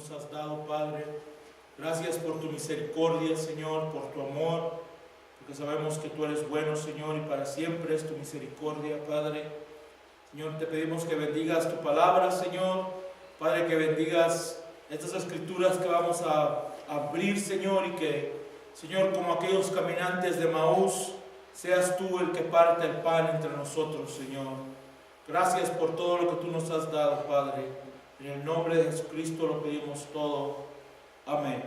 nos has dado, Padre. Gracias por tu misericordia, Señor, por tu amor, porque sabemos que tú eres bueno, Señor, y para siempre es tu misericordia, Padre. Señor, te pedimos que bendigas tu palabra, Señor. Padre, que bendigas estas escrituras que vamos a abrir, Señor, y que, Señor, como aquellos caminantes de Maús, seas tú el que parte el pan entre nosotros, Señor. Gracias por todo lo que tú nos has dado, Padre. En el nombre de Jesucristo lo pedimos todo. Amén.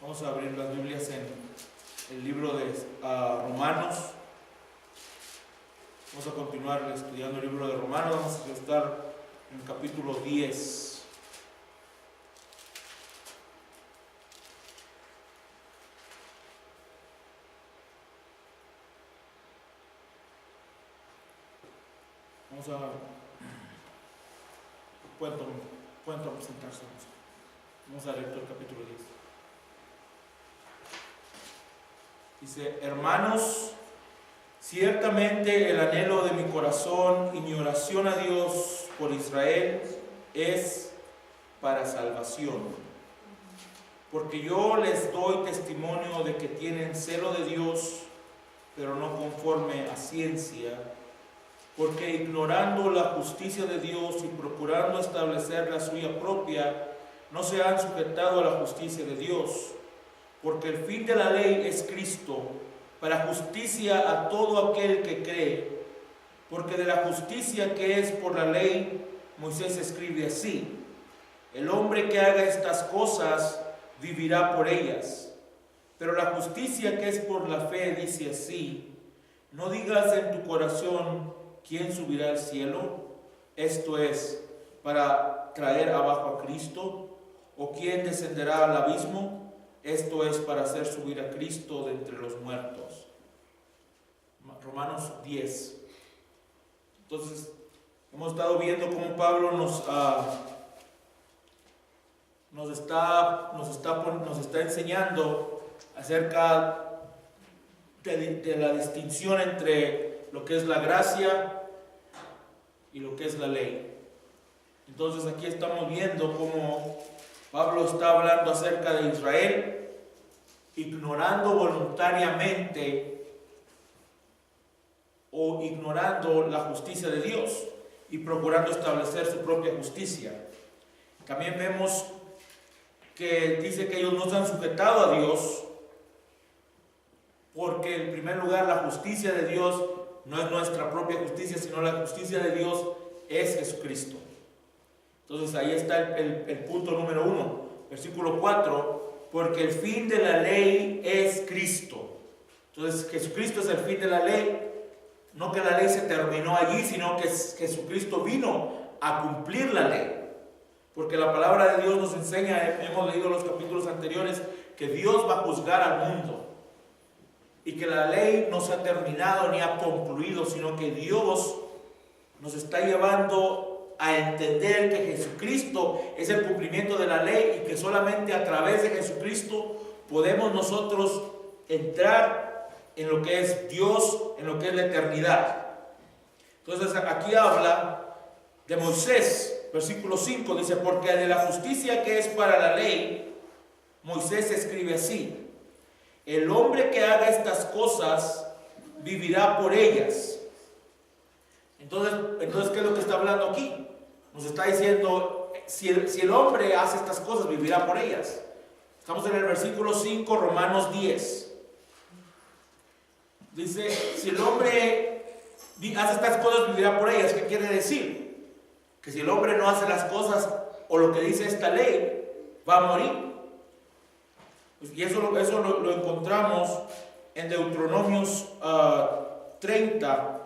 Vamos a abrir las Biblias en el libro de Romanos. Vamos a continuar estudiando el libro de Romanos. Vamos a estar en el capítulo 10. Pueden presentarse. Vamos a leer todo el capítulo 10. Dice: hermanos, ciertamente el anhelo de mi corazón y mi oración a Dios por Israel es para salvación. Porque yo les doy testimonio de que tienen celo de Dios, pero no conforme a ciencia, porque ignorando la justicia de Dios y procurando establecer la suya propia, no se han sujetado a la justicia de Dios. Porque el fin de la ley es Cristo, para justicia a todo aquel que cree. Porque de la justicia que es por la ley, Moisés escribe así: el hombre que haga estas cosas vivirá por ellas. Pero la justicia que es por la fe dice así: no digas en tu corazón, ¿quién subirá al cielo? Esto es, para traer abajo a Cristo. ¿O quién descenderá al abismo? Esto es, para hacer subir a Cristo de entre los muertos. Romanos 10. Entonces, hemos estado viendo cómo Pablo nos está enseñando acerca de la distinción entre lo que es la gracia y lo que es la ley. Entonces aquí estamos viendo cómo Pablo está hablando acerca de Israel, ignorando voluntariamente o ignorando la justicia de Dios y procurando establecer su propia justicia. También vemos que dice que ellos no se han sujetado a Dios, porque en primer lugar la justicia de Dios no es nuestra propia justicia, sino la justicia de Dios es Jesucristo. Entonces ahí está el punto número 1, versículo 4, porque el fin de la ley es Cristo. Entonces Jesucristo es el fin de la ley, no que la ley se terminó allí, sino que Jesucristo vino a cumplir la ley. Porque la palabra de Dios nos enseña, hemos leído los capítulos anteriores, que Dios va a juzgar al mundo. Y que la ley no se ha terminado ni ha concluido, sino que Dios nos está llevando a entender que Jesucristo es el cumplimiento de la ley y que solamente a través de Jesucristo podemos nosotros entrar en lo que es Dios, en lo que es la eternidad. Entonces aquí habla de Moisés, versículo 5, dice: porque de la justicia que es para la ley, Moisés escribe así: el hombre que haga estas cosas vivirá por ellas. Entonces, ¿qué es lo que está hablando aquí? Nos está diciendo, si el hombre hace estas cosas, vivirá por ellas. Estamos en el versículo 5, Romanos 10. Dice, si el hombre hace estas cosas, vivirá por ellas. ¿Qué quiere decir? Que si el hombre no hace las cosas o lo que dice esta ley, va a morir. Y eso lo encontramos en Deuteronomios 30.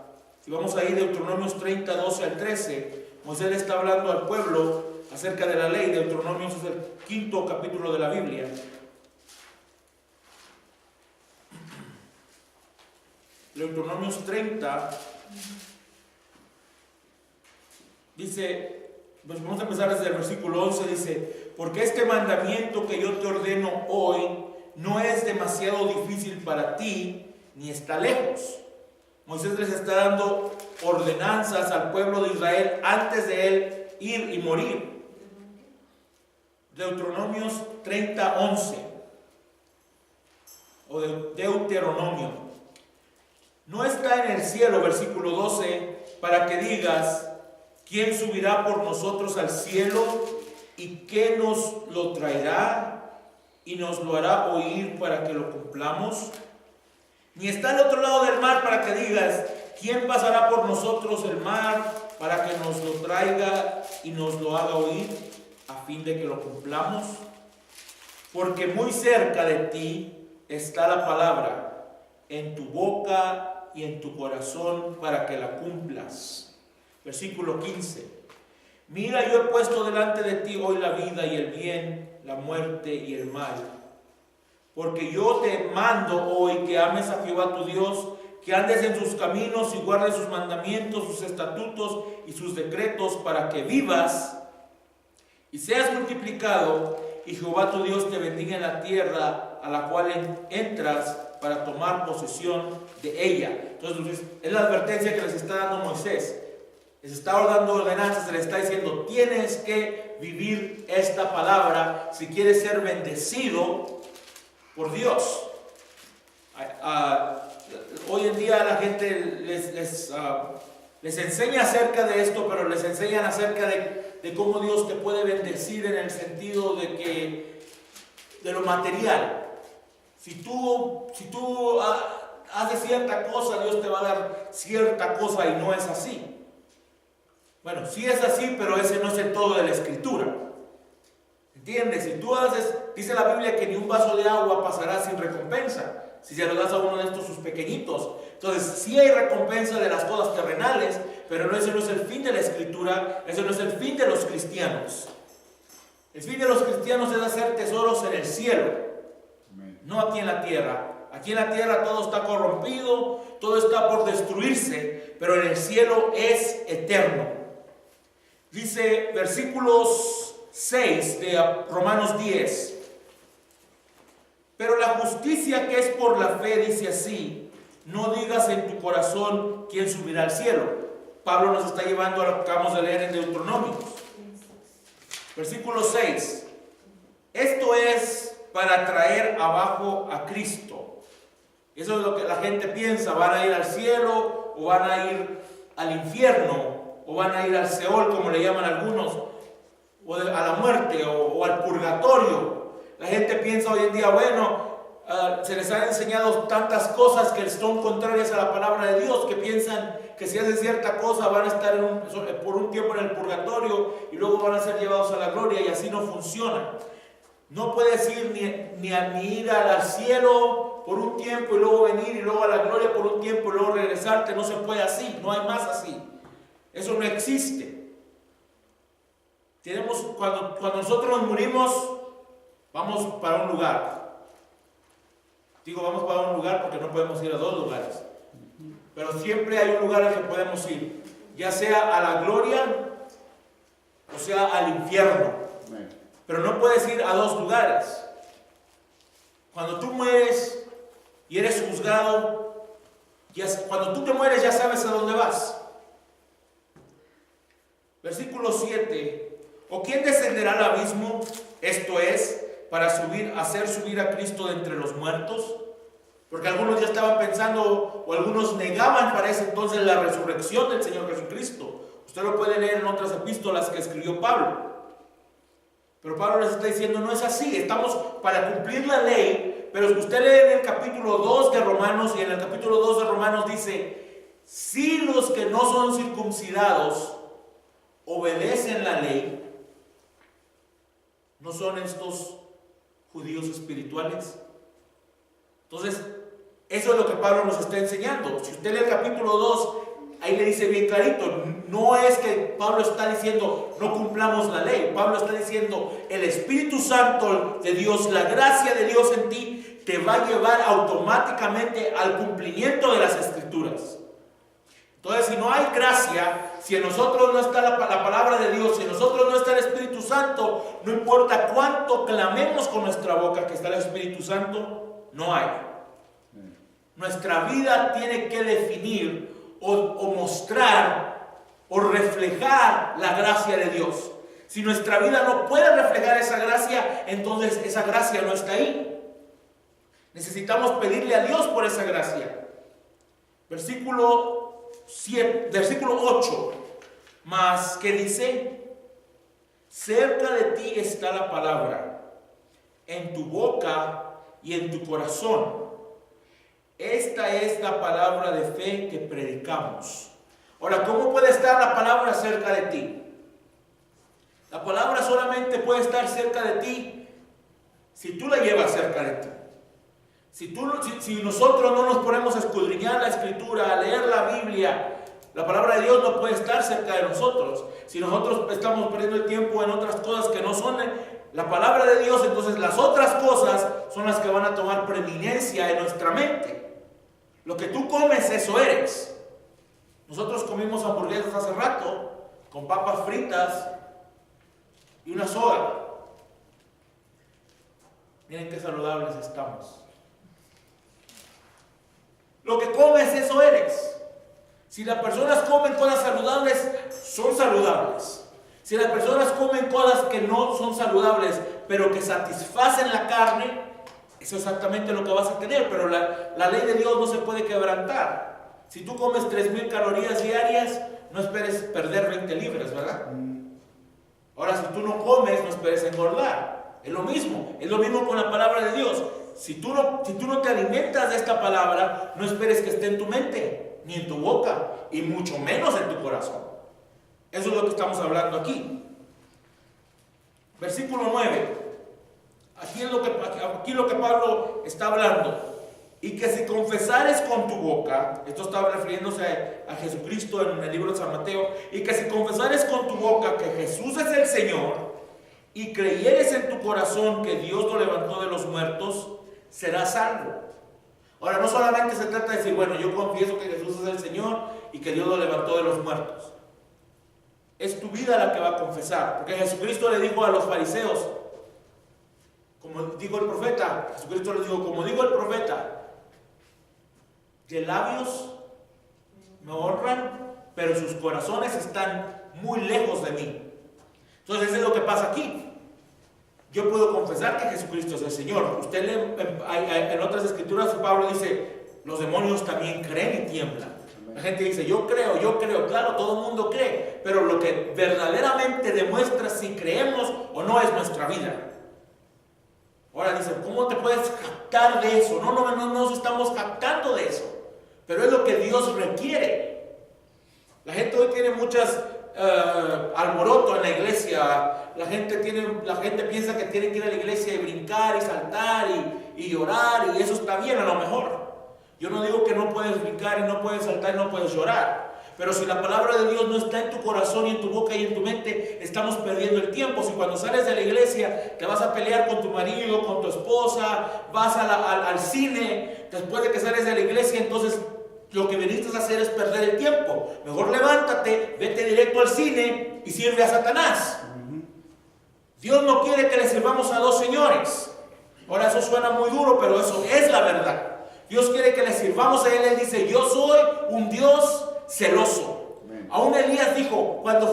Si vamos ahí, Deuteronomios 30, 12 al 13, Moisés le está hablando al pueblo acerca de la ley. Deuteronomios es el 5º capítulo de la Biblia. Deuteronomios 30 dice, pues vamos a empezar desde el versículo 11, dice: porque este mandamiento que yo te ordeno hoy no es demasiado difícil para ti, ni está lejos. Moisés les está dando ordenanzas al pueblo de Israel antes de él ir y morir. Deuteronomios 30:11 o Deuteronomio. No está en el cielo, versículo 12, para que digas: ¿quién subirá por nosotros al cielo? ¿Y qué nos lo traerá? ¿Y nos lo hará oír para que lo cumplamos? Ni está al otro lado del mar para que digas: ¿quién pasará por nosotros el mar para que nos lo traiga y nos lo haga oír a fin de que lo cumplamos? Porque muy cerca de ti está la palabra, en tu boca y en tu corazón, para que la cumplas. Versículo 15. Mira, yo he puesto delante de ti hoy la vida y el bien, la muerte y el mal. Porque yo te mando hoy que ames a Jehová tu Dios, que andes en sus caminos y guardes sus mandamientos, sus estatutos y sus decretos, para que vivas y seas multiplicado, y Jehová tu Dios te bendiga en la tierra a la cual entras para tomar posesión de ella. Entonces es la advertencia que les está dando Moisés. Les está dando ordenanzas, se les está diciendo: tienes que vivir esta palabra si quieres ser bendecido por Dios. Hoy en día la gente les enseña acerca de esto, pero les enseñan acerca de cómo Dios te puede bendecir en el sentido de lo material. Si tú haces cierta cosa, Dios te va a dar cierta cosa, y no es así. Bueno, sí es así, pero ese no es el todo de la Escritura. ¿Entiendes? Si tú haces, dice la Biblia que ni un vaso de agua pasará sin recompensa, si se lo das a uno de estos sus pequeñitos. Entonces, sí hay recompensa de las cosas terrenales, pero ese no es el fin de la Escritura, ese no es el fin de los cristianos. El fin de los cristianos es hacer tesoros en el cielo, no aquí en la tierra. Aquí en la tierra todo está corrompido, todo está por destruirse, pero en el cielo es eterno. Dice versículos 6 de Romanos 10. Pero la justicia que es por la fe dice así: no digas en tu corazón quién subirá al cielo. Pablo nos está llevando a lo que acabamos de leer en Deuteronomio. Versículo 6. Esto es para traer abajo a Cristo. Eso es lo que la gente piensa: van a ir al cielo, o van a ir al infierno, o van a ir al Seol, como le llaman algunos, o a la muerte, o al purgatorio. La gente piensa hoy en día: bueno, se les han enseñado tantas cosas que son contrarias a la palabra de Dios, que piensan que si hacen cierta cosa van a estar por un tiempo en el purgatorio y luego van a ser llevados a la gloria, y así no funciona. No puedes ir ni ir al cielo por un tiempo y luego venir, y luego a la gloria por un tiempo y luego regresarte. No se puede así, no hay más así. Eso no existe. Cuando nosotros nos morimos, vamos para un lugar. Digo vamos para un lugar porque no podemos ir a dos lugares. Pero siempre hay un lugar al que podemos ir, ya sea a la gloria o sea al infierno. Pero no puedes ir a dos lugares. Cuando tú mueres y eres juzgado, cuando tú te mueres ya sabes a dónde vas. Versículo 7. ¿O quién descenderá al abismo? Esto es, para hacer subir a Cristo de entre los muertos. Porque algunos ya estaban pensando, o algunos negaban para ese entonces la resurrección del Señor Jesucristo. Usted lo puede leer en otras epístolas que escribió Pablo. Pero Pablo les está diciendo: no es así, estamos para cumplir la ley. Pero si usted lee en el capítulo 2 de Romanos, y en el capítulo 2 de Romanos dice: si los que no son circuncidados obedecen la ley, ¿no son estos judíos espirituales? Entonces, eso es lo que Pablo nos está enseñando. Si usted lee el capítulo 2, ahí le dice bien clarito, no es que Pablo está diciendo no cumplamos la ley. Pablo está diciendo: el Espíritu Santo de Dios, la gracia de Dios en ti, te va a llevar automáticamente al cumplimiento de las Escrituras. Entonces, si no hay gracia, si en nosotros no está la palabra de Dios, si en nosotros no está el Espíritu Santo, no importa cuánto clamemos con nuestra boca que está el Espíritu Santo, no hay. Nuestra vida tiene que definir o mostrar o reflejar la gracia de Dios. Si nuestra vida no puede reflejar esa gracia, entonces esa gracia no está ahí. Necesitamos pedirle a Dios por esa gracia. Versículo 8, más que dice: cerca de ti está la palabra, en tu boca y en tu corazón. Esta es la palabra de fe que predicamos. Ahora, ¿cómo puede estar la palabra cerca de ti? La palabra solamente puede estar cerca de ti si tú la llevas cerca de ti. Si nosotros no nos ponemos a escudriñar la Escritura, a leer la Biblia, la palabra de Dios no puede estar cerca de nosotros. Si nosotros estamos perdiendo el tiempo en otras cosas que no son la palabra de Dios, entonces las otras cosas son las que van a tomar preeminencia en nuestra mente. Lo que tú comes, eso eres. Nosotros comimos hamburguesas hace rato con papas fritas y una soda. Miren qué saludables estamos. Lo que comes, eso eres. Si las personas comen cosas saludables, son saludables. Si las personas comen cosas que no son saludables, pero que satisfacen la carne, eso es exactamente lo que vas a tener. Pero la ley de Dios no se puede quebrantar. Si tú comes 3,000 calorías diarias, no esperes perder 20 libras, ¿verdad? Ahora, si tú no comes, no esperes engordar. Es lo mismo con la palabra de Dios. Si tú no te alimentas de esta palabra, no esperes que esté en tu mente, ni en tu boca, y mucho menos en tu corazón. Eso es lo que estamos hablando aquí. Versículo 9. Aquí es lo que Pablo está hablando. Y que si confesares con tu boca, esto está refiriéndose a Jesucristo en el libro de San Mateo, y que si confesares con tu boca que Jesús es el Señor, y creyeres en tu corazón que Dios lo levantó de los muertos, serás salvo. Ahora, no solamente se trata de decir, bueno, yo confieso que Jesús es el Señor y que Dios lo levantó de los muertos. Es tu vida la que va a confesar. Porque Jesucristo le dijo a los fariseos, como dijo el profeta, Jesucristo les dijo, como dijo el profeta, de labios me honran, pero sus corazones están muy lejos de mí. Entonces, eso es lo que pasa aquí. Yo puedo confesar que Jesucristo es el Señor. Usted lee en otras escrituras, Pablo dice, los demonios también creen y tiemblan. La gente dice, yo creo. Claro, todo el mundo cree, pero lo que verdaderamente demuestra si creemos o no es nuestra vida. Ahora dice, ¿cómo te puedes jactar de eso? No nos estamos jactando de eso, pero es lo que Dios requiere. La gente hoy tiene muchas alboroto en la iglesia. La gente piensa que tiene que ir a la iglesia y brincar y saltar y llorar, y eso está bien a lo mejor. Yo no digo que no puedes brincar y no puedes saltar y no puedes llorar, pero si la palabra de Dios no está en tu corazón y en tu boca y en tu mente, estamos perdiendo el tiempo. Si cuando sales de la iglesia te vas a pelear con tu marido, con tu esposa, vas al cine, después de que sales de la iglesia, entonces lo que viniste a hacer es perder el tiempo. Mejor levántate, vete directo al cine y sirve a Satanás. Dios no quiere que le sirvamos a dos señores. Ahora, eso suena muy duro, pero eso es la verdad. Dios quiere que le sirvamos a Él. Él dice, yo soy un Dios celoso. Aún Elías dijo, cuando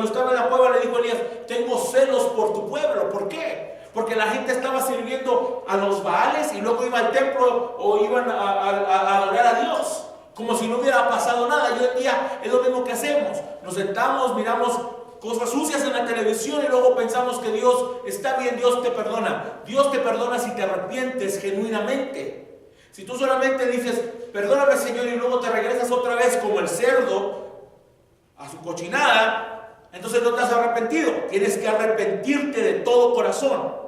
estaba en la cueva, le dijo a Elías, tengo celos por tu pueblo. ¿Por qué? Porque la gente estaba sirviendo a los Baales y luego iba al templo o iban a adorar a Dios, como si no hubiera pasado nada. Y hoy en día es lo mismo que hacemos. Nos sentamos, miramos cosas sucias en la televisión y luego pensamos que Dios está bien, Dios te perdona. Dios te perdona si te arrepientes genuinamente. Si tú solamente dices, perdóname Señor, y luego te regresas otra vez como el cerdo a su cochinada, entonces no te has arrepentido. Tienes que arrepentirte de todo corazón.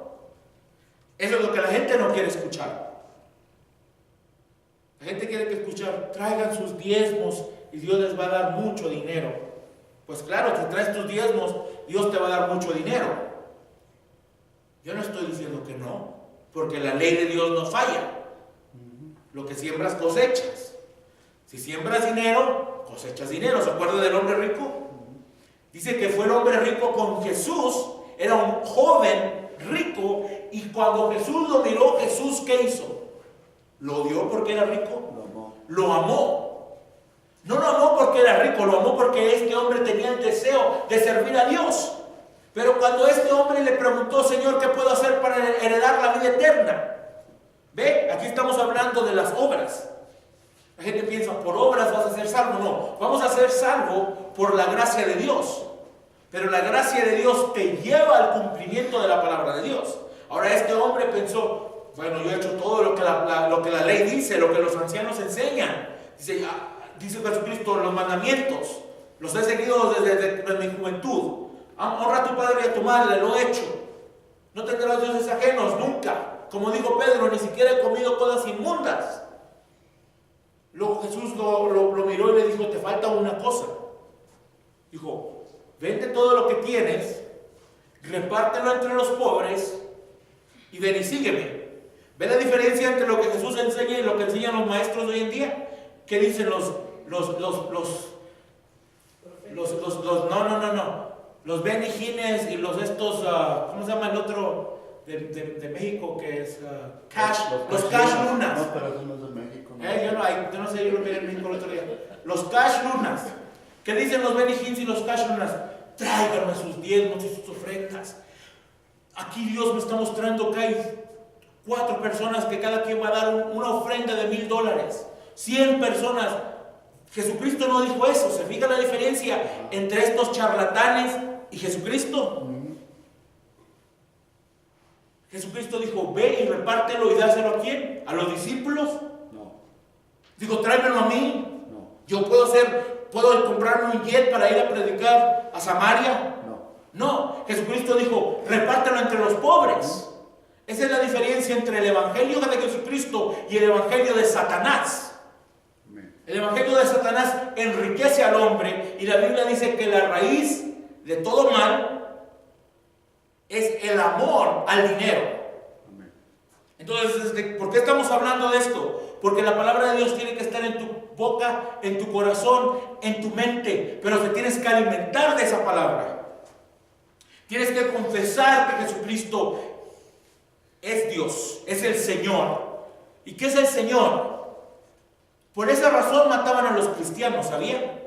Eso es lo que la gente no quiere escuchar. La gente quiere que escuchar, traigan sus diezmos y Dios les va a dar mucho dinero. Pues claro, si traes tus diezmos, Dios te va a dar mucho dinero. Yo no estoy diciendo que no, porque la ley de Dios no falla. Lo que siembras, cosechas. Si siembras dinero, cosechas dinero. ¿Se acuerda del hombre rico? Dice que fue el hombre rico con Jesús. Era un joven rico. Y cuando Jesús lo miró, Jesús, ¿qué hizo? ¿Lo dio porque era rico? Lo amó. No lo amó porque era rico, lo amó porque este hombre tenía el deseo de servir a Dios. Pero cuando este hombre le preguntó, Señor, ¿qué puedo hacer para heredar la vida eterna? Ve, aquí estamos hablando de las obras. La gente piensa, por obras vas a ser salvo. No, vamos a ser salvo por la gracia de Dios. Pero la gracia de Dios te lleva al cumplimiento de la palabra de Dios. Ahora este hombre pensó, bueno, yo he hecho todo lo que la ley dice, lo que los ancianos enseñan. Dice Jesucristo, los mandamientos, los he seguido desde mi juventud. Honra a tu padre y a tu madre, lo he hecho. No tendrás dioses ajenos, nunca. Como dijo Pedro, ni siquiera he comido cosas inmundas. Luego Jesús lo miró y le dijo, te falta una cosa. Dijo, vende todo lo que tienes, repártelo entre los pobres y ven y sígueme. ¿Ve la diferencia entre lo que Jesús enseña y lo que enseñan los maestros de hoy en día? ¿Qué dicen los Benny Hines y los estos, ¿cómo se llama el otro de México que es Cash? Los Cash Lunas. No, pero eso no es de México. No. Yo no sé, yo lo vi en México el otro día. Los Cash Lunas. ¿Qué dicen los Benny Hines y los Cash Lunas? Tráiganme sus diezmos y sus ofrendas. Aquí Dios me está mostrando que hay 4 personas que cada quien va a dar una ofrenda de $1,000. 100 personas. Jesucristo no dijo eso. ¿Se fija la diferencia entre estos charlatanes y Jesucristo? Jesucristo dijo, ve y repártelo y dáselo a ¿quién? ¿A los discípulos? No. Dijo, tráemelo a mí. No. Yo puedo comprarme un jet para ir a predicar a Samaria. No, Jesucristo dijo, repártelo entre los pobres. Esa es la diferencia entre el evangelio de Jesucristo y el evangelio de Satanás. El evangelio de Satanás enriquece al hombre y la Biblia dice que la raíz de todo mal es el amor al dinero. Entonces, ¿por qué estamos hablando de esto? Porque la palabra de Dios tiene que estar en tu boca, en tu corazón, en tu mente, pero te tienes que alimentar de esa palabra. Tienes que confesar que Jesucristo es Dios, es el Señor. ¿Y qué es el Señor? Por esa razón mataban a los cristianos, ¿sabían?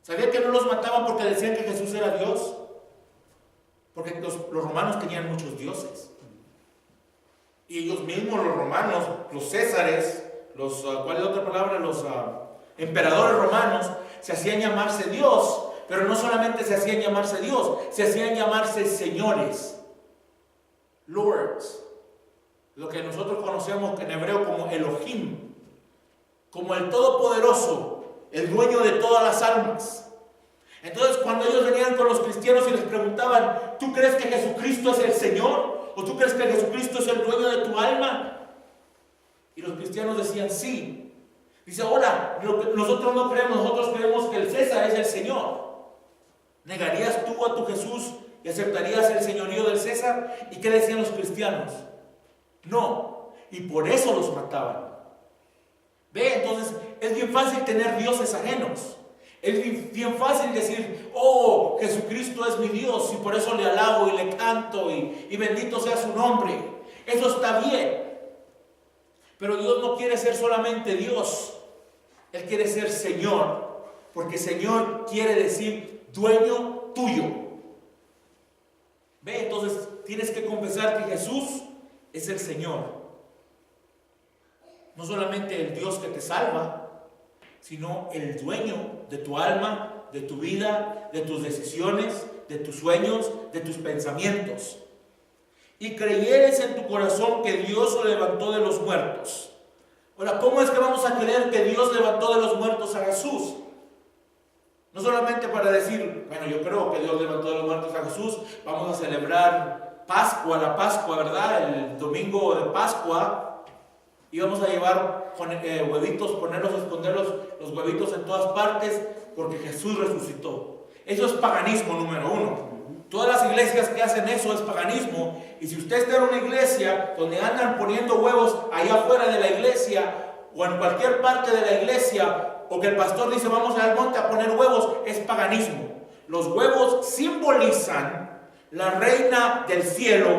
¿Sabían que no los mataban porque decían que Jesús era Dios? Porque los romanos tenían muchos dioses. Y ellos mismos, los romanos, los césares, ¿cuál es la otra palabra? Los emperadores romanos, se hacían llamarse Dios. Pero no solamente se hacían llamarse Dios, se hacían llamarse señores. Lords. Lo que nosotros conocemos en hebreo como Elohim. Como el Todopoderoso, el dueño de todas las almas. Entonces, cuando ellos venían con los cristianos y les preguntaban, ¿tú crees que Jesucristo es el Señor? ¿O tú crees que Jesucristo es el dueño de tu alma? Y los cristianos decían, sí. Dice, ahora, nosotros no creemos, nosotros creemos que el César es el Señor. ¿Negarías tú a tu Jesús y aceptarías el señorío del César? ¿Y qué decían los cristianos? No. Y por eso los mataban. Ve, entonces es bien fácil tener dioses ajenos. Es bien fácil decir, oh, Jesucristo es mi Dios y por eso le alabo y le canto y bendito sea su nombre. Eso está bien. Pero Dios no quiere ser solamente Dios. Él quiere ser Señor. Porque Señor quiere decir dueño tuyo. Ve, entonces tienes que confesar que Jesús es el Señor. No solamente el Dios que te salva, sino el dueño de tu alma, de tu vida, de tus decisiones, de tus sueños, de tus pensamientos. Y creyeres en tu corazón que Dios lo levantó de los muertos. Ahora, ¿cómo es que vamos a creer que Dios levantó de los muertos a Jesús? No solamente para decir, bueno, yo creo que Dios levantó de los muertos a Jesús, vamos a celebrar Pascua, la Pascua, ¿verdad? El domingo de Pascua. Y vamos a llevar huevitos, esconder los huevitos en todas partes, porque Jesús resucitó. Eso es paganismo número 1. Todas las iglesias que hacen eso es paganismo. Y si usted está en una iglesia donde andan poniendo huevos allá afuera de la iglesia, o en cualquier parte de la iglesia, o que el pastor dice vamos al monte a poner huevos, es paganismo. Los huevos simbolizan la reina del cielo,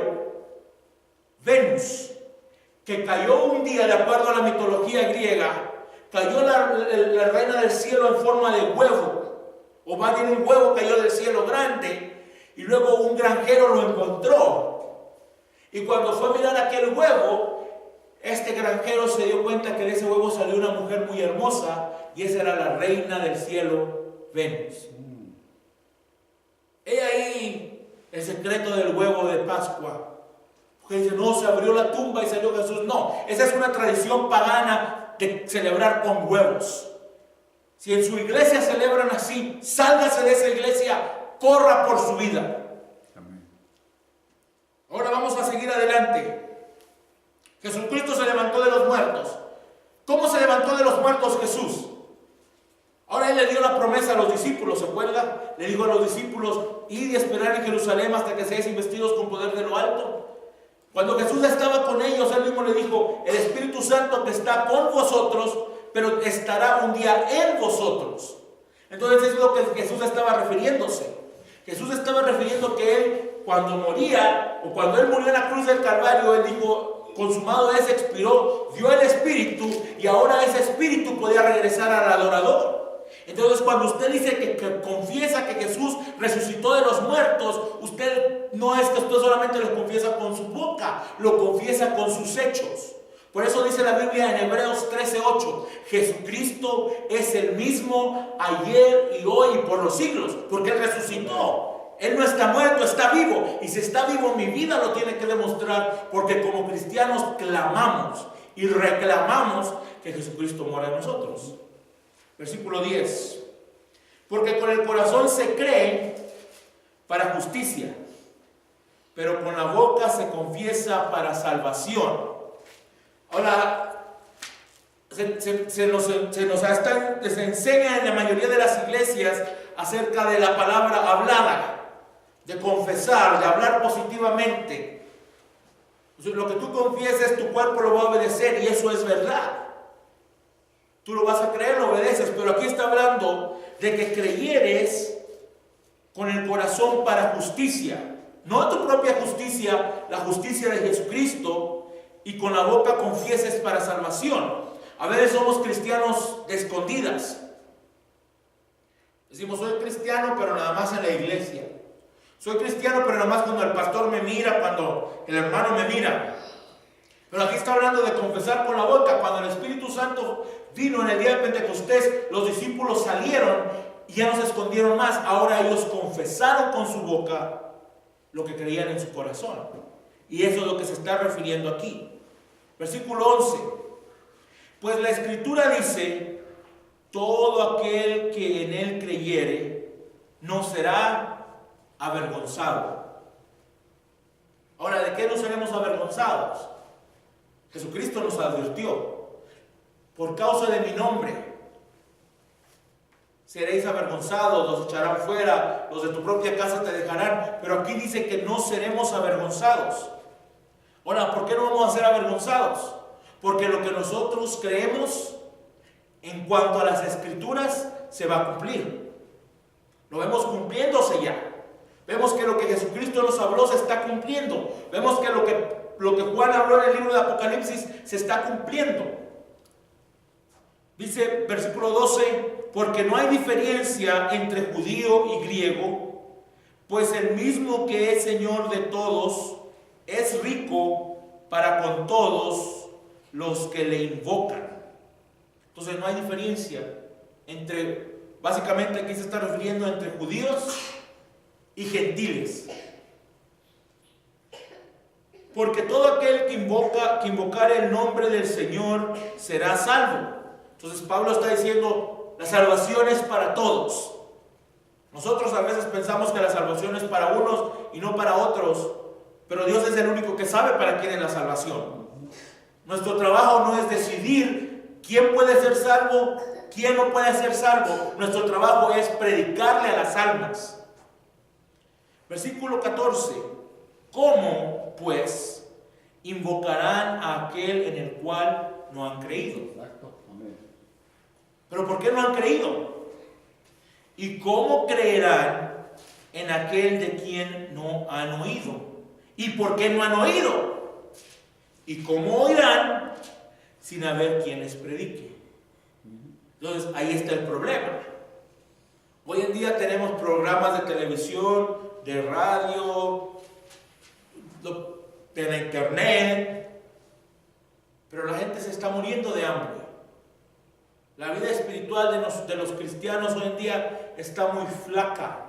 Venus, que cayó un día, de acuerdo a la mitología griega, cayó la reina del cielo en forma de huevo, o más bien un huevo cayó del cielo grande, y luego un granjero lo encontró. Y cuando fue a mirar aquel huevo, este granjero se dio cuenta que de ese huevo salió una mujer muy hermosa, y esa era la reina del cielo, Venus. He ahí el secreto del huevo de Pascua. Porque dice, no, se abrió la tumba y salió Jesús. No, esa es una tradición pagana de celebrar con huevos. Si en su iglesia celebran así, sálgase de esa iglesia, corra por su vida. Amén. Ahora vamos a seguir adelante. Jesucristo se levantó de los muertos. ¿Cómo se levantó de los muertos Jesús? Ahora Él le dio la promesa a los discípulos, ¿se acuerda? Le dijo a los discípulos, id y esperar en Jerusalén hasta que seáis investidos con poder de lo alto. Cuando Jesús estaba con ellos, Él mismo le dijo, el Espíritu Santo que está con vosotros, pero estará un día en vosotros. Entonces es lo que Jesús estaba refiriéndose. Jesús estaba refiriendo que Él, cuando moría, o cuando Él murió en la cruz del Calvario, Él dijo, consumado es, expiró, dio el Espíritu, y ahora ese Espíritu podía regresar al adorador. Entonces cuando usted dice que confiesa que Jesús resucitó de los muertos, usted no es que usted solamente lo confiesa con su boca, lo confiesa con sus hechos. Por eso dice la Biblia en Hebreos 13:8, Jesucristo es el mismo ayer y hoy y por los siglos, porque Él resucitó. Él no está muerto, está vivo. Y si está vivo, mi vida lo tiene que demostrar, porque como cristianos clamamos y reclamamos que Jesucristo mora en nosotros. Versículo 10. Porque con el corazón se cree para justicia, pero con la boca se confiesa para salvación. Ahora, se enseña en la mayoría de las iglesias acerca de la palabra hablada, de confesar, de hablar positivamente. Entonces, lo que tú confieses, tu cuerpo lo va a obedecer, y eso es verdad. Tú lo vas a creer, lo obedeces, pero aquí está hablando de que creyeres con el corazón para justicia, no tu propia justicia, la justicia de Jesucristo, y con la boca confieses para salvación. A veces somos cristianos de escondidas. Decimos, soy cristiano, pero nada más en la iglesia. Soy cristiano, pero nada más cuando el pastor me mira, cuando el hermano me mira. Pero aquí está hablando de confesar con la boca. Cuando el Espíritu Santo vino en el día de Pentecostés, los discípulos salieron y ya no se escondieron más. Ahora ellos confesaron con su boca lo que creían en su corazón. Y eso es lo que se está refiriendo aquí. Versículo 11. Pues la Escritura dice, todo aquel que en Él creyere no será avergonzado. Ahora, ¿de qué no seremos avergonzados? Jesucristo nos advirtió, por causa de mi nombre seréis avergonzados, los echarán fuera, los de tu propia casa te dejarán, pero aquí dice que no seremos avergonzados. Ahora, ¿por qué no vamos a ser avergonzados? Porque lo que nosotros creemos en cuanto a las Escrituras se va a cumplir. Lo vemos cumpliéndose ya. Vemos que lo que Jesucristo nos habló se está cumpliendo. Vemos que lo que Juan habló en el libro de Apocalipsis se está cumpliendo. Dice versículo 12, porque no hay diferencia entre judío y griego, pues el mismo que es Señor de todos es rico para con todos los que le invocan. Entonces no hay diferencia entre, básicamente aquí se está refiriendo entre judíos y gentiles. Porque todo aquel que invocar el nombre del Señor será salvo. Entonces Pablo está diciendo, la salvación es para todos. Nosotros a veces pensamos que la salvación es para unos y no para otros, pero Dios es el único que sabe para quién es la salvación. Nuestro trabajo no es decidir quién puede ser salvo, quién no puede ser salvo. Nuestro trabajo es predicarle a las almas. Versículo 14. ¿Cómo, pues, invocarán a aquel en el cual no han creído? ¿Pero por qué no han creído? ¿Y cómo creerán en aquel de quien no han oído? ¿Y por qué no han oído? ¿Y cómo oirán sin haber quien les predique? Entonces ahí está el problema. Hoy en día tenemos programas de televisión, de radio, de la internet, pero la gente se está muriendo de hambre. La vida espiritual de los cristianos hoy en día está muy flaca.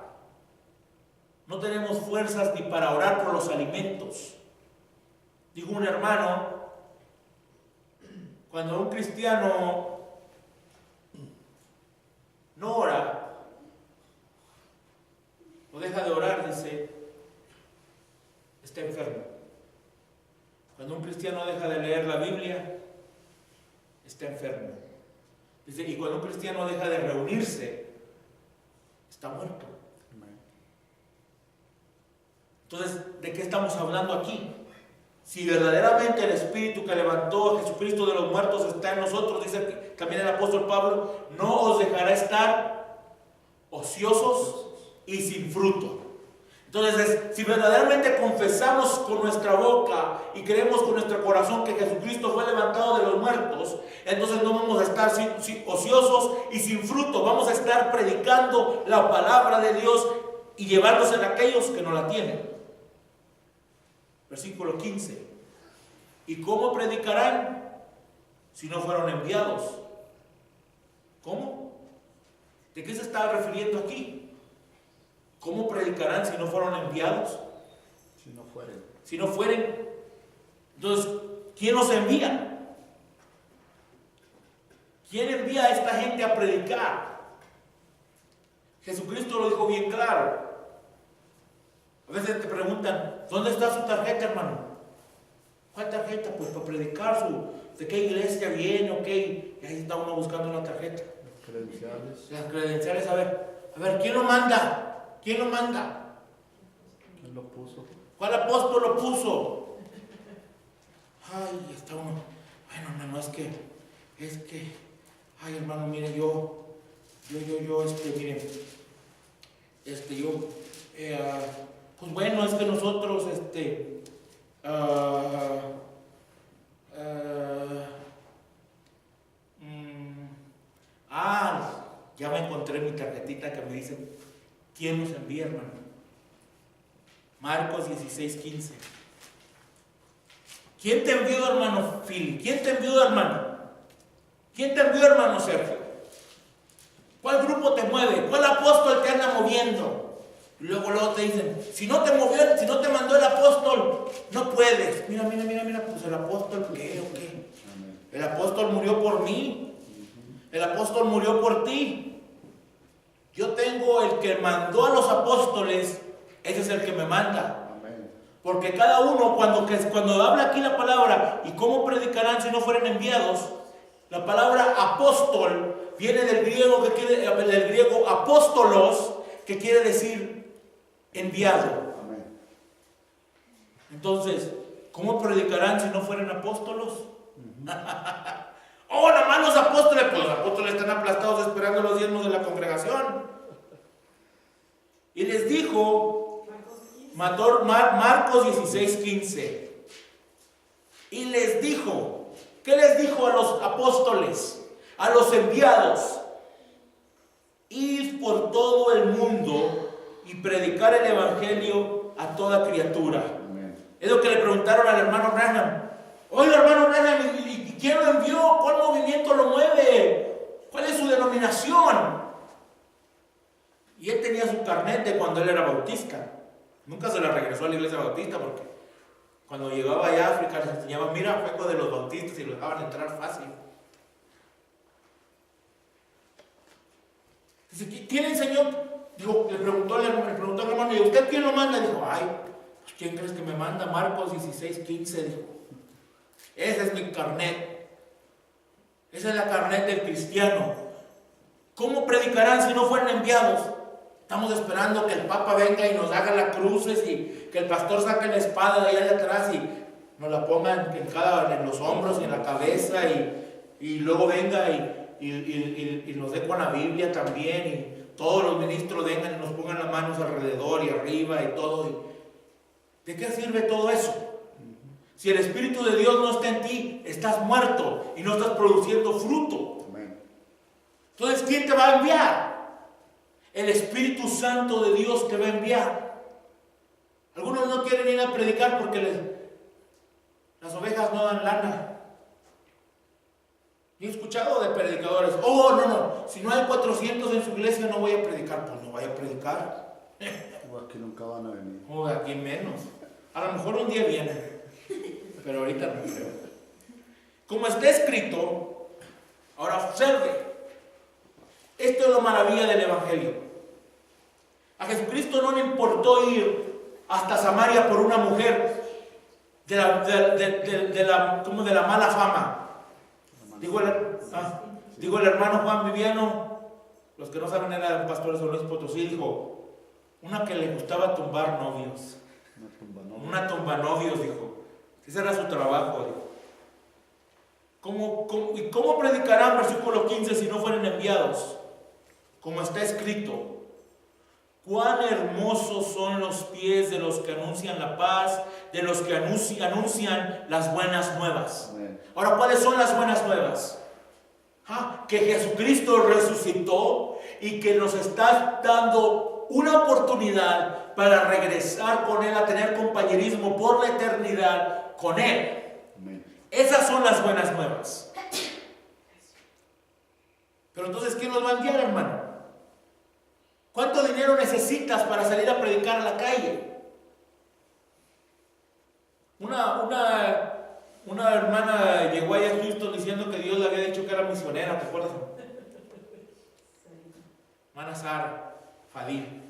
No tenemos fuerzas ni para orar por los alimentos. Dijo un hermano, cuando un cristiano no ora, o deja de orar, dice, está enfermo. Cuando un cristiano deja de leer la Biblia, está enfermo. Dice, y cuando un cristiano deja de reunirse, está muerto. Entonces, ¿de qué estamos hablando aquí? Si verdaderamente el Espíritu que levantó a Jesucristo de los muertos está en nosotros, dice también el apóstol Pablo, no os dejará estar ociosos y sin fruto. Entonces, si verdaderamente confesamos con nuestra boca y creemos con nuestro corazón que Jesucristo fue levantado de los muertos, entonces no vamos a estar ociosos y sin fruto. Vamos a estar predicando la palabra de Dios y llevándose a aquellos que no la tienen. Versículo 15. ¿Y cómo predicarán si no fueron enviados? ¿Cómo? ¿De qué se está refiriendo aquí? ¿Cómo predicarán si no fueron enviados? Si no fueren. Entonces, ¿quién los envía? ¿Quién envía a esta gente a predicar? Jesucristo lo dijo bien claro. A veces te preguntan, ¿dónde está su tarjeta, hermano? ¿Cuál tarjeta? Pues para predicar de qué iglesia viene o qué. Y ahí está uno buscando una tarjeta. Las credenciales, a ver, ¿quién lo manda? ¿Quién lo manda? ¿Quién lo puso? ¿Cuál apóstol lo puso? Ay, está uno. Bueno, hermano, es que, ay, hermano, mire, pues bueno, es que nosotros, ya me encontré mi tarjetita que me dice, ¿quién nos envía, hermano? Marcos 16:15. ¿Quién te envió, hermano Phil? ¿Quién te envió, hermano? ¿Quién te envió, hermano Sergio? ¿Cuál grupo te mueve? ¿Cuál apóstol te anda moviendo? Y luego te dicen, si no te mandó el apóstol, no puedes. Mira, pues el apóstol, ¿qué o qué? El apóstol murió por mí. El apóstol murió por ti. Yo tengo el que mandó a los apóstoles, ese es el que me manda. Porque cada uno, cuando habla aquí la palabra, ¿y cómo predicarán si no fueren enviados? La palabra apóstol viene del griego apóstolos, que quiere decir enviado. Entonces, ¿cómo predicarán si no fueren apóstolos? Oh, nada más los apóstoles, pues los apóstoles están aplastados esperando los diezmos de la congregación. Y les dijo, Marcos 16:15. Y les dijo, ¿qué les dijo a los apóstoles? A los enviados. Ir por todo el mundo y predicar el evangelio a toda criatura. Es lo que le preguntaron al hermano Branham. Oye, hermano Branham, ¿y quién lo envió? ¿Cuál movimiento lo mueve? ¿Cuál es su denominación? Y él tenía su carnet de cuando él era bautista. Nunca se la regresó a la iglesia bautista porque cuando llegaba allá a África les enseñaba, mira, fue de los bautistas y lo dejaban entrar fácil. Dice, ¿quién enseñó? Digo, le preguntó al hermano, ¿y usted quién lo manda? Dijo, ay, pues ¿quién crees que me manda? Marcos 16:15, dijo. Ese es mi carnet. Esa es la carnet del cristiano. ¿Cómo predicarán si no fueran enviados? Estamos esperando que el Papa venga y nos haga las cruces y que el pastor saque la espada de allá de atrás y nos la ponga en los hombros y en la cabeza y luego venga y nos dé con la Biblia también y todos los ministros vengan y nos pongan las manos alrededor y arriba y todo. ¿De qué sirve todo eso? Si el Espíritu de Dios no está en ti, estás muerto y no estás produciendo fruto. Entonces, ¿quién te va a enviar? El Espíritu Santo de Dios te va a enviar. Algunos no quieren ir a predicar porque las ovejas no dan lana. Yo he escuchado de predicadores, no, si no hay 400 en su iglesia no voy a predicar. Pues no vaya a predicar. O aquí nunca van a venir. O aquí menos. A lo mejor un día vienen, pero ahorita no creo. Como está escrito, ahora observe, esto es lo maravilla del Evangelio. A Jesucristo no le importó ir hasta Samaria por una mujer de la mala fama. Digo el hermano Juan Viviano, los que no saben eran pastores de Luis Potosí, dijo, una que le gustaba tumbar novios. Una tumba novios, dijo. Ese era su trabajo, dijo. ¿Y cómo predicarán, versículo 15, si no fueren enviados? Como está escrito, cuán hermosos son los pies de los que anuncian la paz, de los que anuncian las buenas nuevas. Amén. Ahora, ¿cuáles son las buenas nuevas? Que Jesucristo resucitó y que nos está dando una oportunidad para regresar con Él, a tener compañerismo por la eternidad con Él. Amén. Esas son las buenas nuevas. Pero entonces, ¿quién nos va a enviar, hermano? ¿Cuánto dinero necesitas para salir a predicar a la calle? Una hermana llegó allá a Houston diciendo que Dios le había dicho que era misionera, ¿te acuerdas? Hermana Sara Fadil,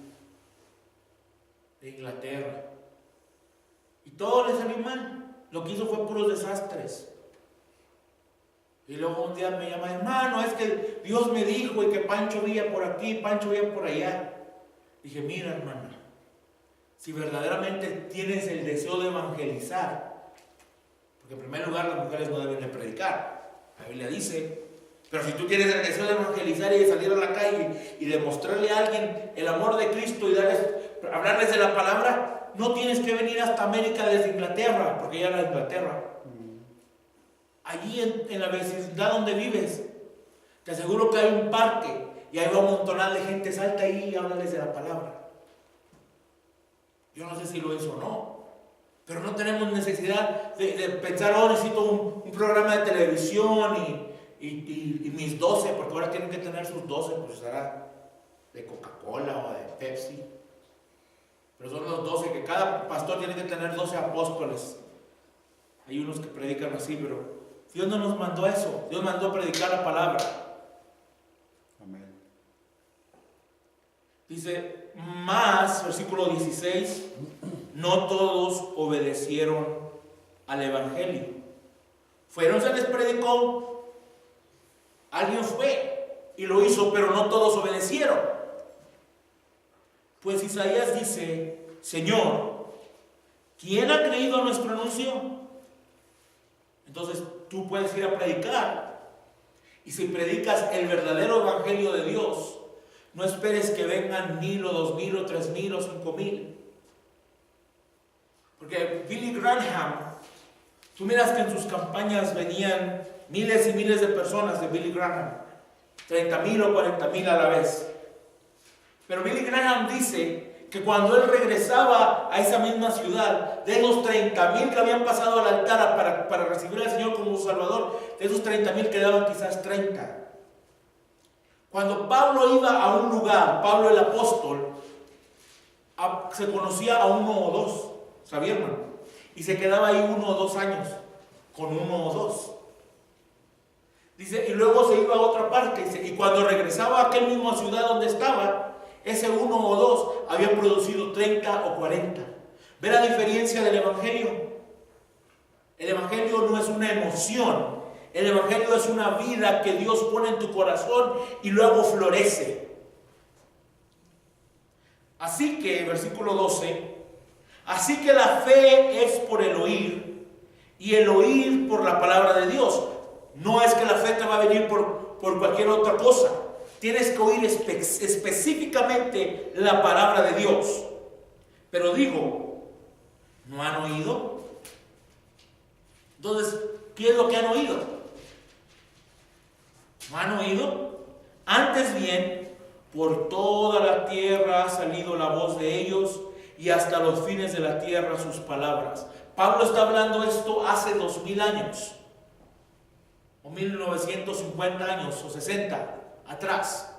de Inglaterra. Y todo le salió mal. Lo que hizo fue puros desastres. Y luego un día me llama, hermano, es que Dios me dijo y que Pancho Villa por aquí, Pancho Villa por allá. Dije, mira, hermana, si verdaderamente tienes el deseo de evangelizar, porque en primer lugar las mujeres no deben de predicar, la Biblia dice, pero si tú tienes el deseo de evangelizar y de salir a la calle y demostrarle a alguien el amor de Cristo y hablarles de la palabra, no tienes que venir hasta América desde Inglaterra, porque ya era Inglaterra. Allí en la vecindad donde vives, te aseguro que hay un parque y ahí va un montonal de gente, salta ahí y háblales de la palabra. Yo no sé si lo hizo o no, pero no tenemos necesidad de pensar, necesito un programa de televisión y mis 12, porque ahora tienen que tener sus 12, pues será de Coca-Cola o de Pepsi. Pero son los 12, que cada pastor tiene que tener 12 apóstoles. Hay unos que predican así, pero Dios no nos mandó eso. Dios mandó a predicar la palabra. Amén. Dice, más, versículo 16, no todos obedecieron al Evangelio. Fueron, se les predicó, alguien fue y lo hizo, pero no todos obedecieron. Pues Isaías dice, Señor, ¿quién ha creído a nuestro anuncio? Entonces tú puedes ir a predicar, y si predicas el verdadero evangelio de Dios, no esperes que vengan 1000 o 2000 o 3000 o 5000. Porque Billy Graham, tú miras que en sus campañas venían miles y miles de personas de Billy Graham, 30,000 o 40,000 a la vez. Pero Billy Graham dice que cuando él regresaba a esa misma ciudad, de los 30,000 que habían pasado al altar para recibir al Señor como su Salvador, de esos 30,000 quedaban quizás 30. Cuando Pablo iba a un lugar, Pablo el apóstol, se conocía a 1 o 2, ¿sabía, hermano? Y se quedaba ahí 1 o 2 años, con 1 o 2. Dice, y luego se iba a otra parte, y cuando regresaba a aquella misma ciudad donde estaba, ese 1 o 2 había producido 30 o 40. ¿Ve la diferencia del Evangelio? El Evangelio no es una emoción. El Evangelio es una vida que Dios pone en tu corazón y luego florece. Así que, versículo 12, así que la fe es por el oír y el oír por la palabra de Dios. No es que la fe te va a venir por cualquier otra cosa. Tienes que oír específicamente la palabra de Dios. Pero digo, ¿no han oído? Entonces, ¿qué es lo que han oído? ¿No han oído? Antes bien, por toda la tierra ha salido la voz de ellos, y hasta los fines de la tierra sus palabras. Pablo está hablando esto hace 2000 años, o 1950 años, o 60 atrás.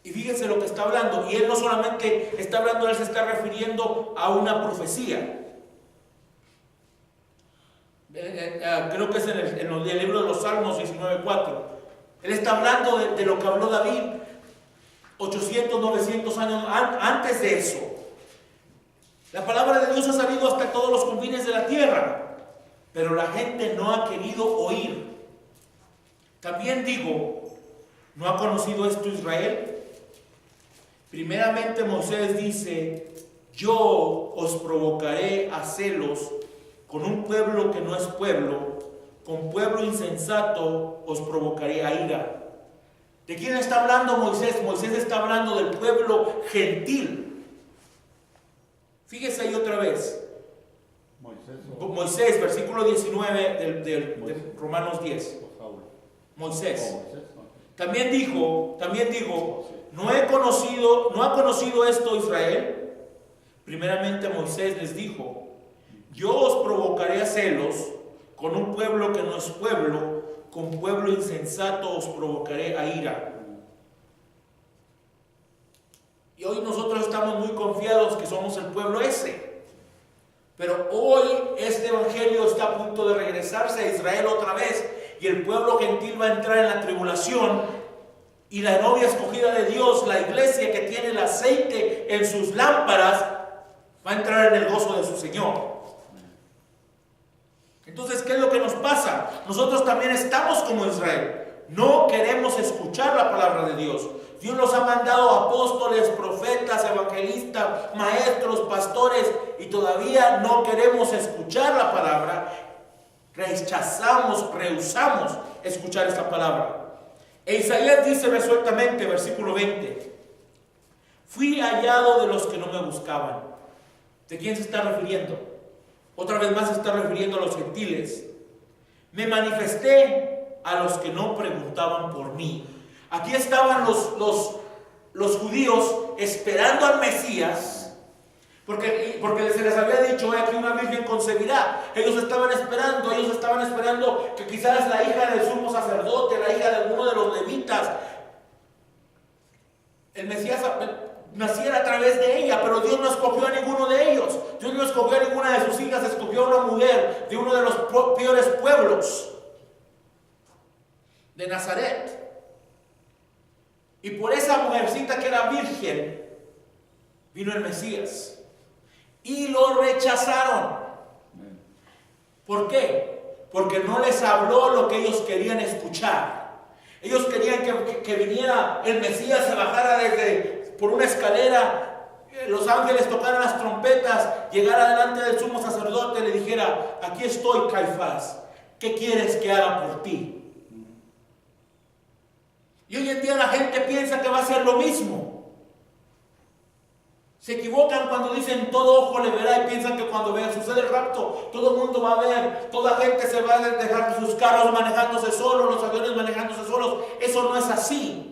Y fíjense lo que está hablando, y él no solamente está hablando, él se está refiriendo a una profecía. Creo que es en el libro de los Salmos 19:4. Él está hablando de lo que habló David 800, 900 años antes de eso. La palabra de Dios ha salido hasta todos los confines de la tierra, pero la gente no ha querido oír. También digo, ¿no ha conocido esto Israel? Primeramente Moisés dice, yo os provocaré a celos con un pueblo que no es pueblo, con pueblo insensato os provocaré a ira. ¿De quién está hablando Moisés? Moisés está hablando del pueblo gentil. Fíjese ahí otra vez. Moisés, versículo 19 de Romanos 10. Moisés. También dijo, ¿no ha conocido esto Israel? Primeramente Moisés les dijo, yo os provocaré a celos con un pueblo que no es pueblo, con pueblo insensato os provocaré a ira. Y hoy nosotros estamos muy confiados que somos el pueblo ese. Pero hoy este evangelio está a punto de regresarse a Israel otra vez, y el pueblo gentil va a entrar en la tribulación, y la novia escogida de Dios, la iglesia que tiene el aceite en sus lámparas, va a entrar en el gozo de su Señor. Entonces, ¿qué es lo que nos pasa? Nosotros también estamos como Israel. No queremos escuchar la palabra de Dios. Dios nos ha mandado apóstoles, profetas, evangelistas, maestros, pastores, y todavía no queremos escuchar la palabra. Rehusamos escuchar esta palabra. E Isaías dice resueltamente, versículo 20, fui hallado de los que no me buscaban. ¿De quién se está refiriendo? Otra vez más se está refiriendo a los gentiles. Me manifesté a los que no preguntaban por mí. Aquí estaban los judíos esperando al Mesías, porque se les había dicho, aquí una virgen concebirá. Ellos estaban esperando que quizás la hija del sumo sacerdote, la hija de alguno de los levitas, el Mesías naciera a través de ella, pero Dios no escogió a ninguno de ellos. Dios no escogió a ninguna de sus hijas, escogió a una mujer de uno de los peores pueblos, de Nazaret. Y por esa mujercita que era virgen, vino el Mesías. Y lo rechazaron. ¿Por qué? Porque no les habló lo que ellos querían escuchar. Ellos querían que viniera el Mesías, se bajara por una escalera, los ángeles tocaran las trompetas, llegara delante del sumo sacerdote y le dijera, aquí estoy, Caifás, ¿qué quieres que haga por ti? Y hoy en día la gente piensa que va a ser lo mismo. Se equivocan cuando dicen todo ojo le verá, y piensan que cuando sucede el rapto, todo el mundo va a ver, toda gente se va a dejar sus carros manejándose solos, los aviones manejándose solos. Eso no es así.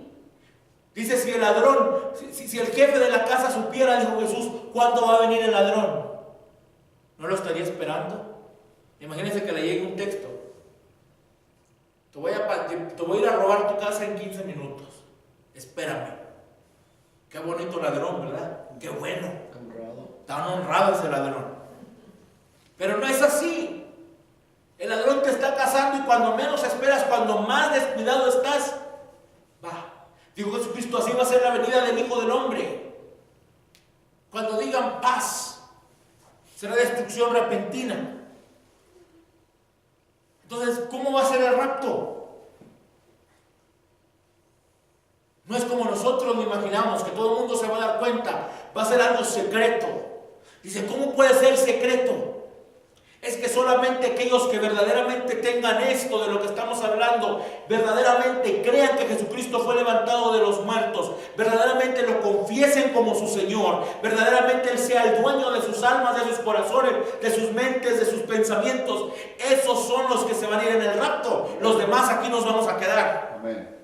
Dice, si el ladrón, si el jefe de la casa supiera, dijo Jesús, ¿cuándo va a venir el ladrón? ¿No lo estaría esperando? Imagínense que le llegue un texto. Te voy a ir a robar tu casa en 15 minutos. Espérame. Qué bonito ladrón, ¿verdad? Qué bueno. Tan honrado ese ladrón. Pero no es así. El ladrón te está cazando, y cuando menos esperas, cuando más descuidado estás, va. Dijo Jesucristo, así va a ser la venida del Hijo del Hombre. Cuando digan paz, será destrucción repentina. Entonces, ¿cómo va a ser el rapto? No es como nosotros lo imaginamos, que todo el mundo se va a dar cuenta. Va a ser algo secreto. Dice, ¿cómo puede ser secreto? Es que solamente aquellos que verdaderamente tengan esto de lo que estamos hablando, verdaderamente crean que Jesucristo fue levantado de los muertos, verdaderamente lo confiesen como su Señor, verdaderamente Él sea el dueño de sus almas, de sus corazones, de sus mentes, de sus pensamientos, esos son los que se van a ir en el rapto. Los demás aquí nos vamos a quedar. Amén.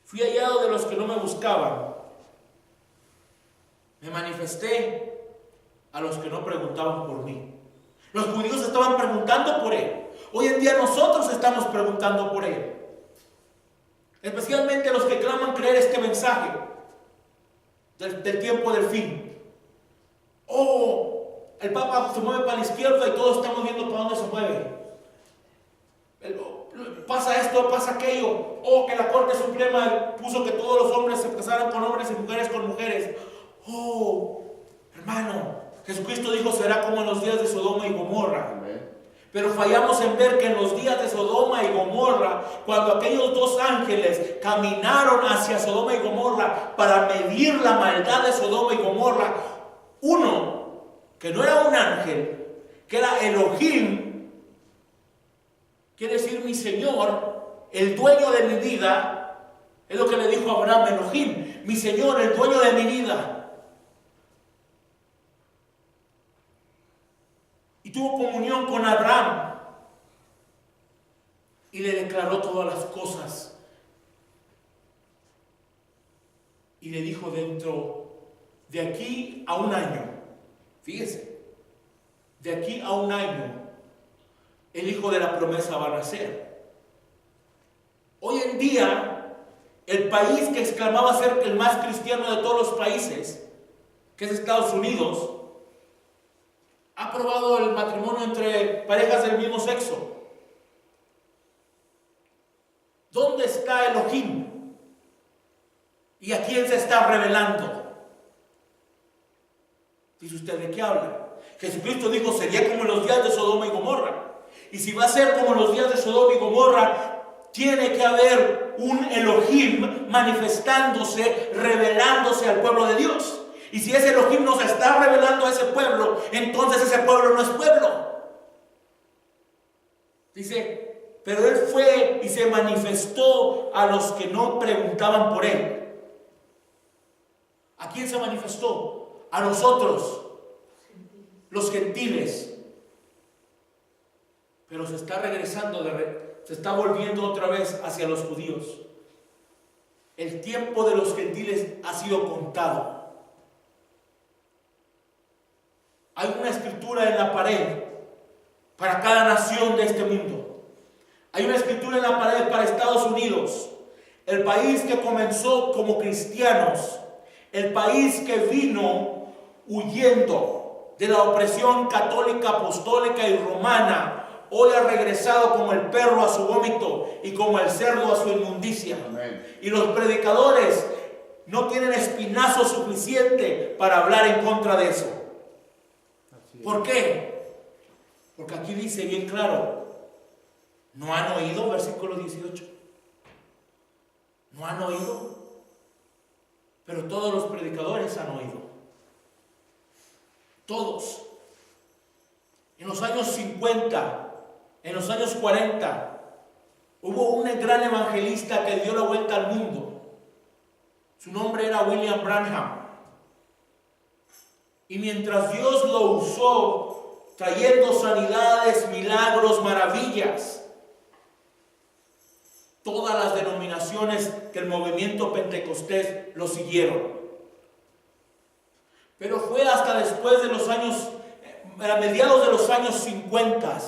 Fui hallado de los que no me buscaban. Me manifesté a los que no preguntaban por mí. Los judíos estaban preguntando por Él. Hoy en día nosotros estamos preguntando por Él. Especialmente los que claman creer este mensaje del tiempo del fin. Oh, el Papa se mueve para la izquierda y todos estamos viendo para dónde se mueve. Pasa esto, pasa aquello. Oh, que la Corte Suprema puso que todos los hombres se casaran con hombres y mujeres con mujeres. Oh, hermano, Jesucristo dijo será como en los días de Sodoma y Gomorra. Amén. Pero fallamos en ver que en los días de Sodoma y Gomorra, cuando aquellos dos ángeles caminaron hacia Sodoma y Gomorra para medir la maldad de Sodoma y Gomorra, uno, que no era un ángel, que era Elohim, quiere decir mi Señor, el dueño de mi vida, es lo que le dijo a Abraham, Elohim, mi Señor, el dueño de mi vida. Y tuvo comunión con Abraham y le declaró todas las cosas. Y le dijo dentro de aquí a un año, fíjese, de aquí a un año, el hijo de la promesa va a nacer. Hoy en día, el país que exclamaba ser el más cristiano de todos los países, que es Estados Unidos, ha aprobado el matrimonio entre parejas del mismo sexo. ¿Dónde está Elohim? ¿Y a quién se está revelando? Dice usted, ¿de qué habla? Jesucristo dijo, sería como en los días de Sodoma y Gomorra. Y si va a ser como en los días de Sodoma y Gomorra, tiene que haber un Elohim manifestándose, revelándose al pueblo de Dios. Y si ese Elohim nos está revelando a ese pueblo, entonces ese pueblo no es pueblo. Dice, pero Él fue y se manifestó a los que no preguntaban por Él. ¿A quién se manifestó? A nosotros, los gentiles. Pero se está regresando, se está volviendo otra vez hacia los judíos. El tiempo de los gentiles ha sido contado. Hay una escritura en la pared para cada nación de este mundo. Hay una escritura en la pared para Estados Unidos, el país que comenzó como cristianos, el país que vino huyendo de la opresión católica, apostólica y romana. Hoy ha regresado como el perro a su vómito y como el cerdo a su inmundicia. Amén. Y los predicadores no tienen espinazo suficiente para hablar en contra de eso. ¿Por qué? Porque aquí dice bien claro, ¿no han oído? Versículo 18. ¿No han oído? Pero todos los predicadores han oído. Todos. En los años 50, en los años 40, hubo un gran evangelista que dio la vuelta al mundo. Su nombre era William Branham. Y mientras Dios lo usó, trayendo sanidades, milagros, maravillas, todas las denominaciones del movimiento pentecostés lo siguieron. Pero fue hasta después de los años, a mediados de los años 50,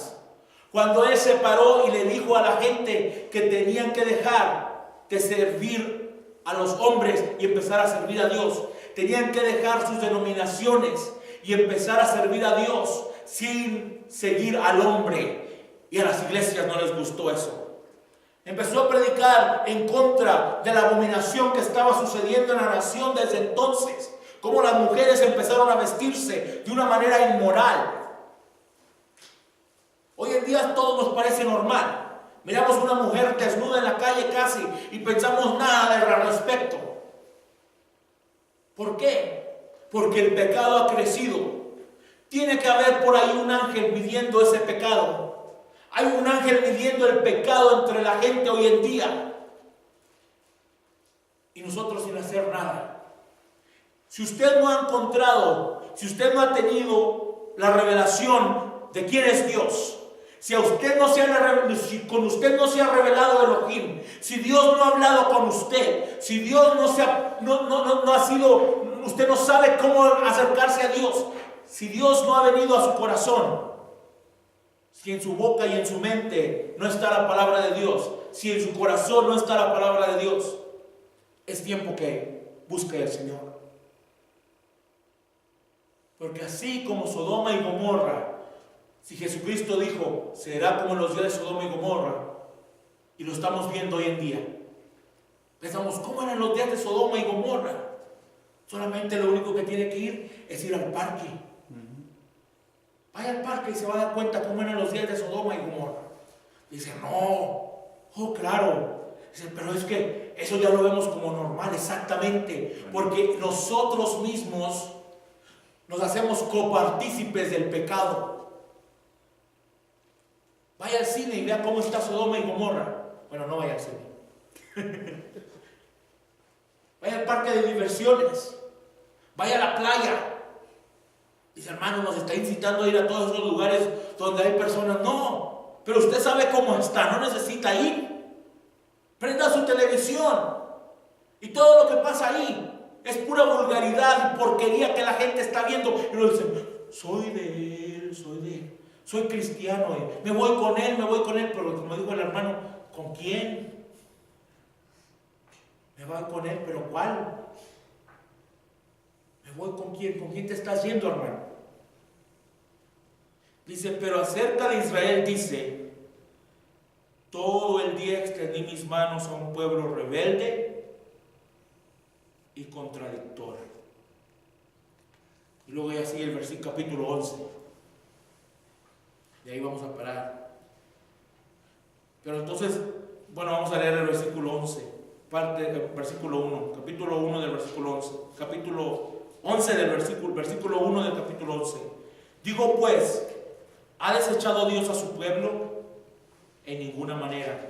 cuando Él se paró y le dijo a la gente que tenían que dejar de servir a los hombres y empezar a servir a Dios. Tenían que dejar sus denominaciones y empezar a servir a Dios sin seguir al hombre. Y a las iglesias no les gustó eso. Empezó a predicar en contra de la abominación que estaba sucediendo en la nación desde entonces. Cómo las mujeres empezaron a vestirse de una manera inmoral. Hoy en día todo nos parece normal. Miramos una mujer desnuda en la calle casi y pensamos nada al respecto. ¿Por qué? Porque el pecado ha crecido. Tiene que haber por ahí un ángel midiendo ese pecado. Hay un ángel midiendo el pecado entre la gente hoy en día. Y nosotros sin hacer nada. Si usted no ha encontrado, si usted no ha tenido la revelación de quién es Dios, si a usted no se ha, si con usted no se ha revelado Elohim, si Dios no ha hablado con usted, si Dios no ha sido usted no sabe cómo acercarse a Dios. Si Dios no ha venido a su corazón, si en su boca y en su mente no está la palabra de Dios, si en su corazón no está la palabra de Dios, es tiempo que busque al Señor. Porque así como Sodoma y Gomorra, si Jesucristo dijo, será como en los días de Sodoma y Gomorra, y lo estamos viendo hoy en día. Pensamos, ¿cómo eran los días de Sodoma y Gomorra? Solamente lo único que tiene que ir es ir al parque. Vaya al parque y se va a dar cuenta cómo eran los días de Sodoma y Gomorra. Dice, no, oh claro. Dice, pero es que eso ya lo vemos como normal, exactamente. Porque nosotros mismos nos hacemos copartícipes del pecado. Vaya al cine y vea cómo está Sodoma y Gomorra. Bueno, no vaya al cine. Vaya al parque de diversiones. Vaya a la playa. Dice, hermano, nos está incitando a ir a todos esos lugares donde hay personas. No, pero usted sabe cómo está, no necesita ir. Prenda su televisión y todo lo que pasa ahí es pura vulgaridad y porquería que la gente está viendo. Y uno dice, soy de él, soy cristiano, me voy con él, pero como dijo el hermano, ¿con quién? Me voy con él, pero ¿cuál? Me voy con quién te estás yendo, hermano. Dice, pero acerca de Israel dice, todo el día extendí mis manos a un pueblo rebelde y contradictor. Y luego ya sigue el capítulo 11. Y ahí vamos a parar. Pero entonces, bueno, vamos a leer el versículo 11, versículo 1, capítulo 1 del versículo 11, capítulo 11 del versículo 1 del capítulo 11. Digo pues, ¿ha desechado Dios a su pueblo? En ninguna manera.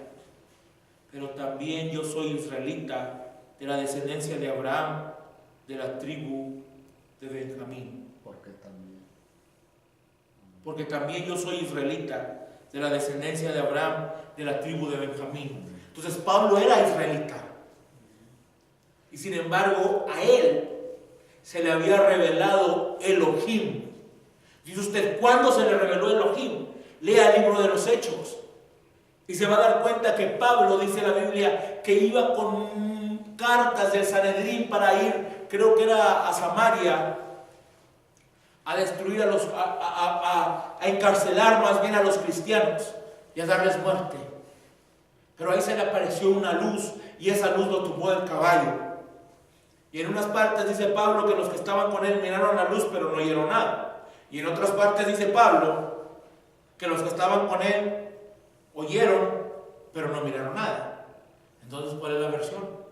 Pero también yo soy israelita, de la descendencia de Abraham, de la tribu de Benjamín. Porque también yo soy israelita, de la descendencia de Abraham, de la tribu de Benjamín. Entonces Pablo era israelita. Y sin embargo, a él se le había revelado Elohim. Dice usted, ¿cuándo se le reveló Elohim? Lea el libro de los Hechos. Y se va a dar cuenta que Pablo, dice la Biblia, que iba con cartas del Sanedrín para ir, creo que era a Samaria, a destruir a encarcelar más bien a los cristianos y a darles muerte. Pero ahí se le apareció una luz y esa luz lo tumbó del caballo. Y en unas partes dice Pablo que los que estaban con él miraron la luz pero no oyeron nada. Y en otras partes dice Pablo que los que estaban con él oyeron pero no miraron nada. Entonces, ¿cuál es la versión?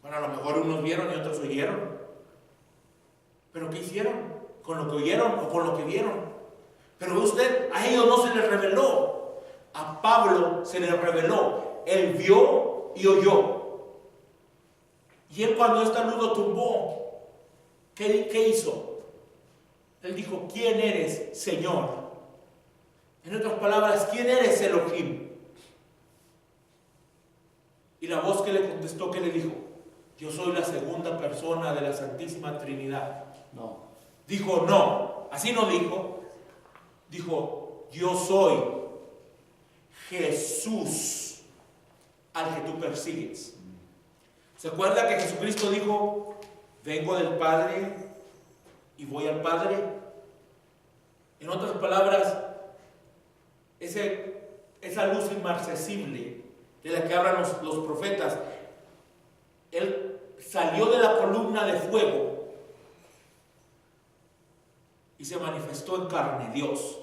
Bueno, a lo mejor unos vieron y otros oyeron. ¿Pero qué hicieron? ¿Con lo que oyeron o con lo que vieron? Pero ve usted, a ellos no se les reveló. A Pablo se le reveló. Él vio y oyó. Y él cuando esta luz lo tumbó, ¿qué hizo? Él dijo, ¿quién eres, Señor? En otras palabras, ¿quién eres, Elohim? Y la voz que le contestó, ¿qué le dijo? Yo soy la segunda persona de la Santísima Trinidad. No. Dijo, no, así no dijo. Dijo, yo soy Jesús al que tú persigues. ¿Se acuerda que Jesucristo dijo, vengo del Padre y voy al Padre? En otras palabras, esa luz inmarcesible de la que hablan los profetas, Él salió de la columna de fuego y se manifestó en carne, Dios.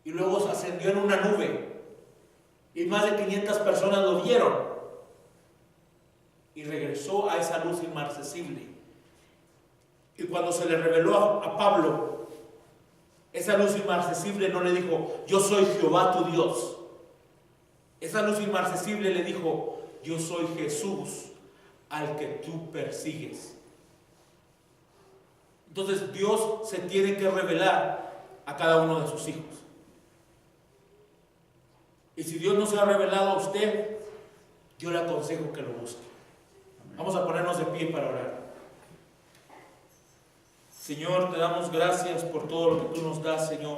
Y luego se ascendió en una nube y más de 500 personas lo vieron. Y regresó a esa luz inmarcesible. Y cuando se le reveló a Pablo, esa luz inmarcesible no le dijo, yo soy Jehová tu Dios. Esa luz inmarcesible le dijo, yo soy Jesús al que tú persigues. Entonces Dios se tiene que revelar a cada uno de sus hijos. Y si Dios no se ha revelado a usted, yo le aconsejo que lo busque. Vamos a ponernos de pie para orar. Señor, te damos gracias por todo lo que tú nos das, Señor.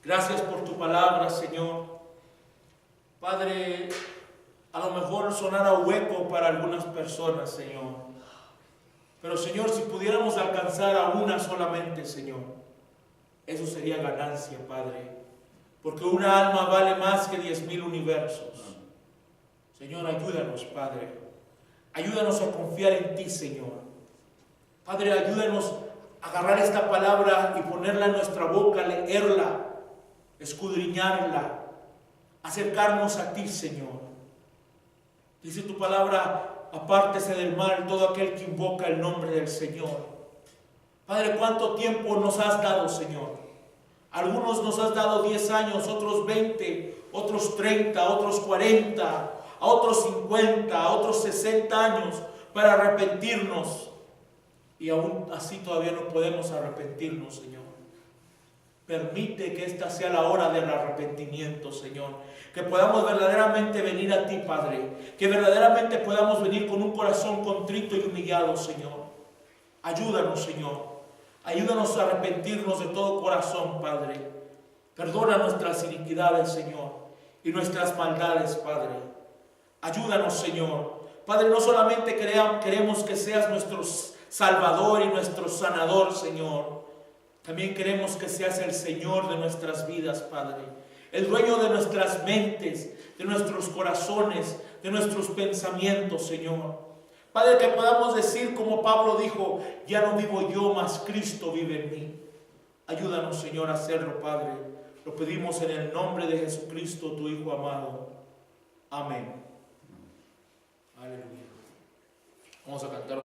Gracias por tu palabra, Señor. Padre, a lo mejor sonará hueco para algunas personas, Señor. Pero, Señor, si pudiéramos alcanzar a una solamente, Señor, eso sería ganancia, Padre. Porque una alma vale más que 10,000 universos. Señor, ayúdanos, Padre. Ayúdanos a confiar en ti, Señor. Padre, ayúdanos a agarrar esta palabra y ponerla en nuestra boca, leerla, escudriñarla, acercarnos a ti, Señor. Dice tu palabra, apártese del mal todo aquel que invoca el nombre del Señor. Padre, ¿cuánto tiempo nos has dado, Señor? Algunos nos has dado 10 años, otros 20, otros 30, otros 40, a otros 50, a otros 60 años para arrepentirnos. Y aún así todavía no podemos arrepentirnos, Señor. Permite que esta sea la hora del arrepentimiento, Señor. Que podamos verdaderamente venir a ti, Padre. Que verdaderamente podamos venir con un corazón contrito y humillado, Señor. Ayúdanos, Señor. Ayúdanos a arrepentirnos de todo corazón, Padre. Perdona nuestras iniquidades, Señor, y nuestras maldades, Padre. Ayúdanos, Señor. Padre, no solamente queremos que seas nuestro Salvador y nuestro sanador, Señor. También queremos que seas el Señor de nuestras vidas, Padre. El dueño de nuestras mentes, de nuestros corazones, de nuestros pensamientos, Señor. Padre, que podamos decir como Pablo dijo, ya no vivo yo, mas Cristo vive en mí. Ayúdanos, Señor, a hacerlo, Padre. Lo pedimos en el nombre de Jesucristo, tu Hijo amado. Amén. Aleluya. Vamos a cantar.